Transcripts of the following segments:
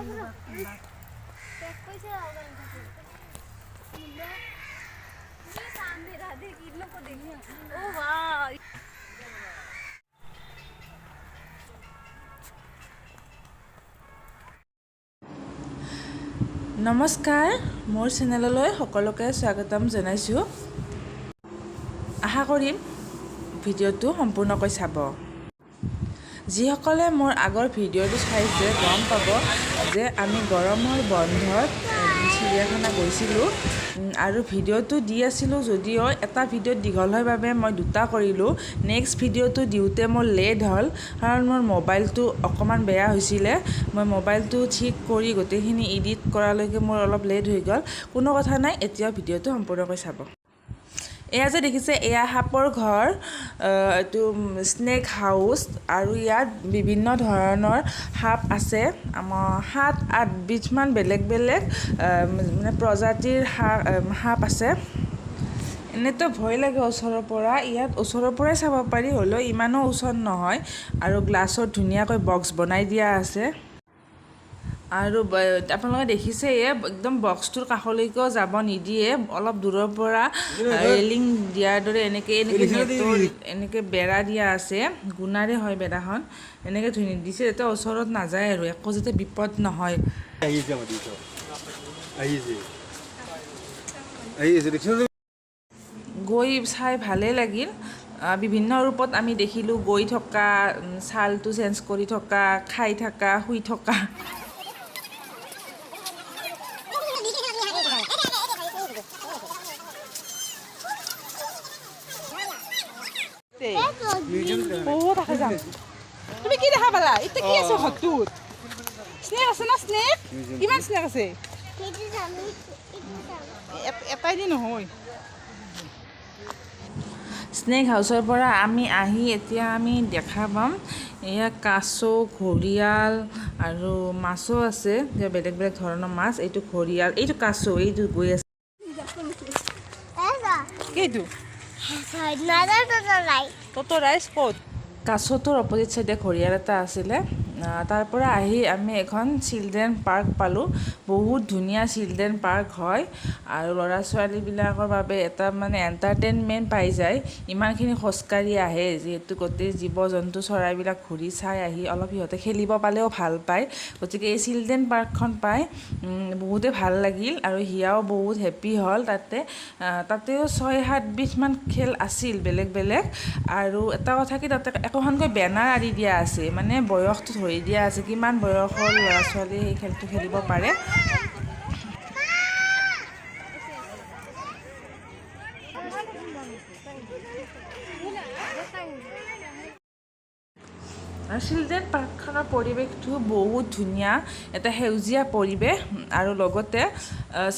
নমস্কাৰ মোৰ চেনেললৈ সকলোকে স্বাগতম জনাইছোঁ আশা কৰিম ভিডিঅ'টো সম্পূৰ্ণকৈ চাব যিসকলে মোৰ আগৰ ভিডিঅ'টো চাইছে গম পাব যে আমি গৰমৰ বন্ধত চিৰিয়াখানা গৈছিলোঁ আৰু ভিডিঅ'টো দি আছিলোঁ যদিও এটা ভিডিঅ' দীঘল হয় বাবে মই দুটা কৰিলোঁ নেক্সট ভিডিঅ'টো দিওঁতে মোৰ লেট হ'ল কাৰণ মোৰ মোবাইলটো অকণমান বেয়া হৈছিলে মই মোবাইলটো ঠিক কৰি গোটেইখিনি এডিট কৰালৈকে মোৰ অলপ লেট হৈ গ'ল কোনো কথা নাই এতিয়া ভিডিঅ'টো সম্পূৰ্ণকৈ চাব এয়া যে দেখিছে এয়া সাপৰ ঘৰ এইটো স্নেক হাউচ আৰু ইয়াত বিভিন্ন ধৰণৰ সাপ আছে আমাৰ 7-8 বিধমান বেলেগ বেলেগ মানে প্ৰজাতিৰ সাপ আছে এনেতো ভয় লাগে ওচৰৰ পৰা ইয়াত ওচৰৰ পৰাই চাব পাৰি হ'লেও ইমানো ওচৰ নহয় আৰু গ্লাছৰ ধুনীয়াকৈ বক্স বনাই দিয়া আছে আৰু আপোনালোকে দেখিছে একদম বক্সটোৰ কাষলৈকেও যাব নিদিয়ে অলপ দূৰৰ পৰা ৰেলিং দিয়াৰ দৰে এনেকৈ বেৰা দিয়া আছে গুণাৰে হয় বেৰাখন এনেকৈ ধুনীয়া দিছে যাতে ওচৰত নাযায় আৰু একো যাতে বিপদ নহয় গৈ চাই ভালেই লাগিল বিভিন্ন ৰূপত আমি দেখিলোঁ গৈ থকা ছালটো চেঞ্জ কৰি থকা খাই থকা শুই থকা তুমি কি দেখা পালা এতিয়া কি আছে ঘৰটোত স্নেক আছে না স্নেক কিমান স্নেক আছে এটাই দি নহয় স্নেক হাউচৰ পৰা আমি আহি এতিয়া আমি দেখা পাম এয়া কাছ ঘৰিয়াল আৰু মাছো আছে বেলেগ বেলেগ ধৰণৰ মাছ এইটো ঘৰিয়াল এইটো কাছ এইটো গৈ আছে এইটো ততৰাইজ ক'ত কাছটোৰ অপজিট চাইডে ঘৰিয়াল এটা আছিলে তাৰ পৰা আহি আমি এখন চিলড্ৰেন পাৰ্ক পালোঁ বহুত ধুনীয়া চিলড্ৰেন পাৰ্ক হয় আৰু ল'ৰা ছোৱালীবিলাকৰ বাবে এটা মানে এণ্টাৰটেইনমেণ্ট পাই যায় ইমানখিনি খোজকাঢ়ি আহে যিহেতু গোটেই জীৱ জন্তু চৰাইবিলাক ঘূৰি চাই আহি অলপ সিহঁতে খেলিব পালেও ভাল পায় গতিকে এই চিলড্ৰেন পাৰ্কখন পাই বহুতে ভাল লাগিল আৰু হিয়াও বহুত হেপ্পী হ'ল তাতেও 6-7 বিধমান খেল আছিল বেলেগ বেলেগ আৰু এটা কথা কি তাতে একোখনকৈ বেনাৰ আঁৰি দিয়া আছে মানে বয়সটো ধৰি দিয়া আছে কিমান বয়সৰ ল'ৰা ছোৱালী সেই খেলটো খেলিব পাৰে চিলড্ৰেন পাৰ্কখনৰ পৰিৱেশটো বহুত ধুনীয়া এটা সেউজীয়া পৰিৱেশ আৰু লগতে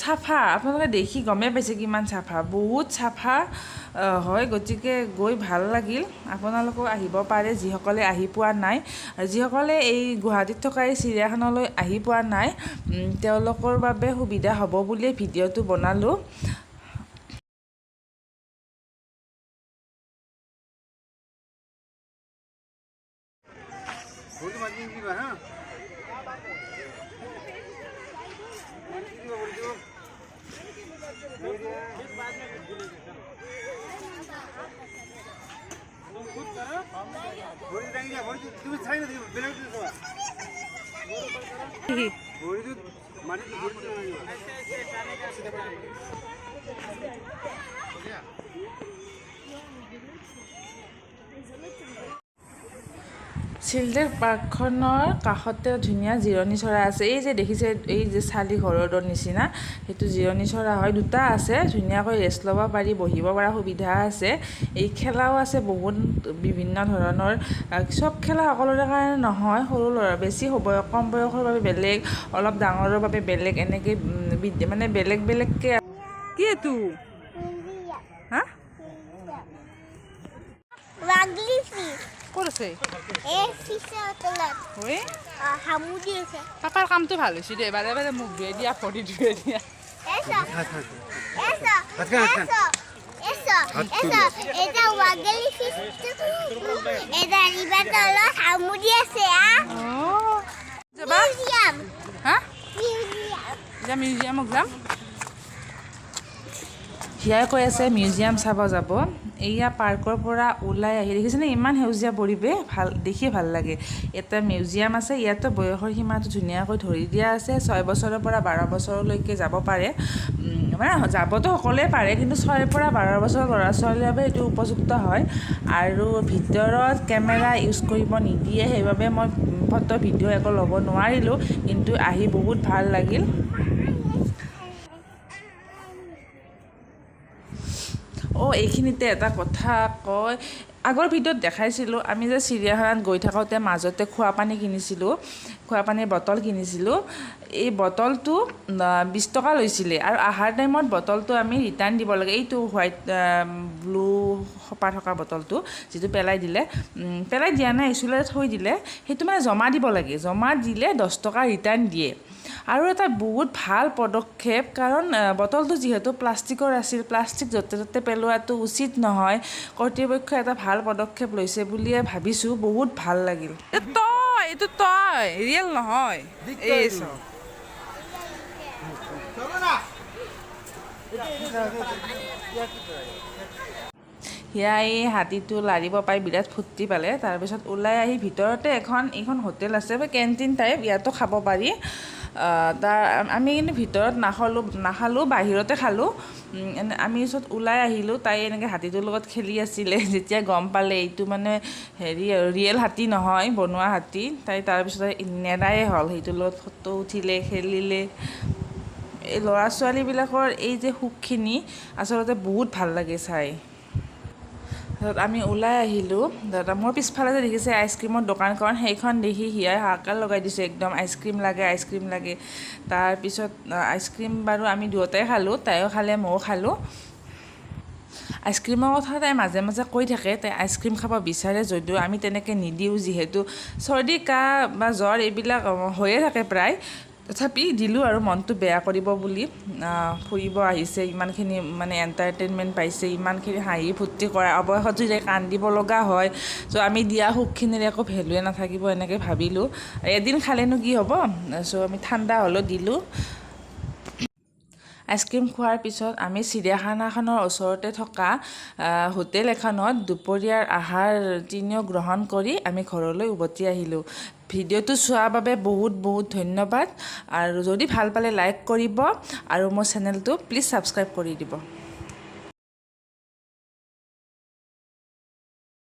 চাফা আপোনালোকে দেখি গমেই পাইছে কিমান চাফা বহুত চাফা হয় গতিকে গৈ ভাল লাগিল আপোনালোকেও আহিব পাৰে যিসকলে আহি পোৱা নাই আৰু যিসকলে এই গুৱাহাটীত থকা এই চিৰিয়াখানালৈ আহি পোৱা নাই তেওঁলোকৰ বাবে সুবিধা হ'ব বুলিয়ে ভিডিঅ'টো বনালোঁ চিলড্ৰেন পাৰ্কখনৰ কাষতে ধুনীয়া জিৰণি চৰা আছে এই যে দেখিছে এই যে চালি ঘৰৰ নিচিনা সেইটো জিৰণি চৰা হয় দুটা আছে ধুনীয়াকৈ ৰেষ্ট ল'ব পাৰি বহিব পৰা সুবিধা আছে এই খেলাও আছে বহুত বিভিন্ন ধৰণৰ চব খেলা সকলোৰে কাৰণে নহয় সৰু ল'ৰা বেছি কম বয়সৰ বাবে বেলেগ অলপ ডাঙৰৰ বাবে বেলেগ এনেকৈ মানে বেলেগ বেলেগকৈ কি এইটো হা ক'ত আছে পাপাৰ কামটো ভাল হৈছে দেই বাৰে বাৰে মোক ধুই দিয়া ফটি ধুই দিয়া এতিয়া মিউজিয়ামত যাম। হিয়াই কৈ আছে মিউজিয়াম চাব যাব। এইয়া পাৰ্কৰ পৰা ওলাই আহি দেখিছেনে ইমান সেউজীয়া পৰিৱেশ, ভাল দেখি ভাল লাগে। এটা মিউজিয়াম আছে, ইয়াতো বয়সৰ সীমাটো ধুনীয়াকৈ ধৰি দিয়া আছে। 6 বছৰৰ পৰা 12 বছৰলৈকে যাব পাৰে। মানে যাবতো সকলোৱে পাৰে, কিন্তু 6ৰ পৰা 12 বছৰৰ ল'ৰা ছোৱালীৰ বাবে এইটো উপযুক্ত হয়। আৰু ভিতৰত কেমেৰা ইউজ কৰিব নিদিয়ে, সেইবাবে মই ফটো ভিডিঅ' একো ল'ব নোৱাৰিলোঁ, কিন্তু আহি বহুত ভাল লাগিল। এইখিনিতে এটা কথা কয়, আগৰ ভিডিঅ'ত দেখাইছিলোঁ আমি যে চিৰিয়াখানাত গৈ থাকোঁতে মাজতে খোৱা পানী কিনিছিলোঁ, খোৱা পানীৰ বটল কিনিছিলোঁ। এই বটলটো 20 টকা লৈছিলে, আৰু অহাৰ টাইমত বটলটো আমি ৰিটাৰ্ণ দিব লাগে। এইটো হোৱাইট ব্লু সপা থকা বটলটো, যিটো পেলাই দিয়া নাই, ইচুলে থৈ দিলে, সেইটো মানে জমা দিব লাগে। জমা দিলে 10 টকা ৰিটাৰ্ণ দিয়ে। আৰু এটা বহুত ভাল পদক্ষেপ, কাৰণ বটলটো যিহেতু প্লাষ্টিকৰ আছিল, প্লাষ্টিক য'তে ত'তে পেলোৱাটো উচিত নহয়। কৰ্তৃপক্ষই এটা ভাল পদক্ষেপ লৈছে বুলিয়ে ভাবিছোঁ, বহুত ভাল লাগিল। এইটো তই ৰিয়েল নহয়, এই চব সেয়া এই হাতীটো লাৰিব পাই বিৰাট ফূৰ্তি পালে। তাৰপিছত ওলাই আহি ভিতৰতে এইখন হোটেল আছে, কেণ্টিন টাইপ, ইয়াতো খাব পাৰি। আমি কিন্তু ভিতৰত নাখালোঁ, বাহিৰতে খালোঁ। আমি পিছত ওলাই আহিলোঁ, তাই এনেকৈ হাতীটোৰ লগত খেলি আছিলে। যেতিয়া গম পালে এইটো মানে ৰিয়েল হাতী নহয়, বনোৱা হাতী, তাই তাৰপিছত নেৰায়ে হ'ল। সেইটোৰ লগত ফটো উঠিলে, খেলিলে। এই ল'ৰা ছোৱালীবিলাকৰ এই যে সুখখিনি আচলতে বহুত ভাল লাগে চাই। তাৰপিছত আমি ওলাই আহিলোঁ। মোৰ পিছফালে যে দেখিছে আইচক্ৰীমৰ দোকানখন, সেইখন দেখি হিয়াই হাহাকাৰ লগাই দিছে একদম, আইচক্ৰীম লাগে। তাৰপিছত আইচক্ৰীম বাৰু আমি দুয়োটাই খালোঁ, তাইও খালে ময়ো খালোঁ। আইচক্ৰীমৰ কথা তাই মাজে মাজে কৈ থাকে, তাই আইচক্ৰীম খাব বিচাৰে, যদিও আমি তেনেকৈ নিদিওঁ, যিহেতু চৰ্দি কাহ বা জ্বৰ এইবিলাক হৈয়ে থাকে প্ৰায়। তথাপি দিলোঁ আৰু মনটো বেয়া কৰিব বুলি। ফুৰিব আহিছে, ইমানখিনি মানে এণ্টাৰটেইনমেণ্ট পাইছে, ইমানখিনি হাঁহি ফূৰ্তি কৰা অৱশেষত যদি কান্দিব লগা হয়, চ' আমি দিয়া সুখখিনিৰ একো ভেলুৱে নাথাকিব, এনেকৈ ভাবিলোঁ। এদিন খালেনো কি হ'ব, চ' আমি ঠাণ্ডা হ'লেও দিলোঁ। আইচক্ৰীম খোৱাৰ পিছত আমি চিৰিয়াখানাখনৰ ওচৰতে থকা হোটেল এখনত দুপৰীয়াৰ আহাৰ তিনিও গ্ৰহণ কৰি আমি ঘৰলৈ উভতি আহিলোঁ। ভিডিঅ'টো চোৱাৰ বাবে বহুত বহুত ধন্যবাদ। আৰু যদি ভাল পালে লাইক কৰিব, আৰু মোৰ চেনেলটো প্লিজ ছাবস্ক্ৰাইব কৰি দিব।